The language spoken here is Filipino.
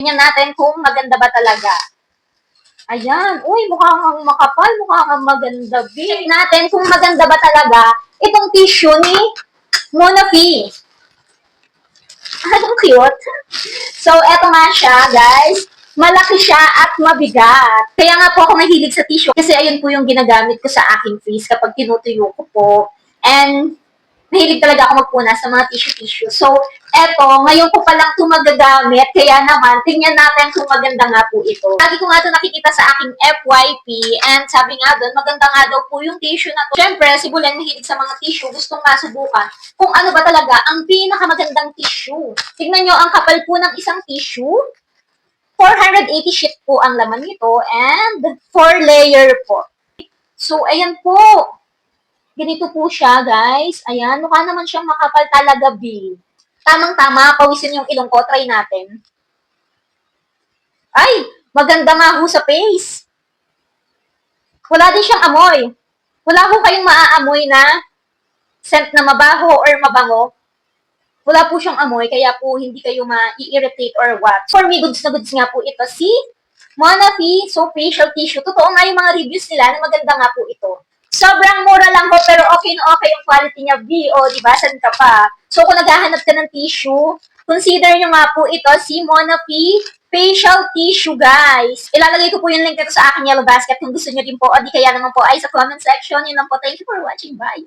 Tingnan natin kung maganda ba talaga. Ayan. Uy, mukhang makapal, mukhang maganda. Check natin kung maganda ba talaga itong tissue ni Monafi. Anong cute? So, eto nga siya, guys. Malaki siya at mabigat. Kaya nga po ako mahilig sa tissue kasi ayun po yung ginagamit ko sa aking face kapag tinutuyo ko po. And mahilig talaga ako magpunas sa mga tissue-tissue. So, eto, ngayon ko palang ito magagamit, kaya naman, tingnan natin kung maganda nga po ito. Lagi ko nga ito nakikita sa aking FYP, and sabi nga doon, maganda nga daw po yung tissue na to. Siyempre, si Bulen mahilig sa mga tissue, gustong masubukan kung ano ba talaga ang pinakamagandang tissue. Tignan nyo, ang kapal po ng isang tissue. 480 sheet po ang laman nito, and 4 layer po. So, ayan po. Ganito po siya, guys. Ayan, mukha naman siyang makapal talaga, B. Tamang-tama, pawisin yung ilong ko. Try natin. Ay, maganda nga ho sa face. Wala din siyang amoy. Wala ho kayong maaamoy na scent na mabaho or mabango. Wala po siyang amoy, kaya po hindi kayo ma-irritate or what. For me, goods na goods nga po ito. Si Monafi, so facial tissue. Totoo nga yung mga reviews nila na maganda nga po ito. Sobrang mura lang ho, pero okay na okay yung quality niya, B. O, di ba? San ka pa? So, kung naghahanap ka ng tissue, consider nyo nga po ito, si Monafi Facial Tissue, guys. Ilalagay ko po yung link nito sa aking yellow basket kung gusto nyo din po, o di kaya naman po ay sa comment section. Yun lang po. Thank you for watching. Bye!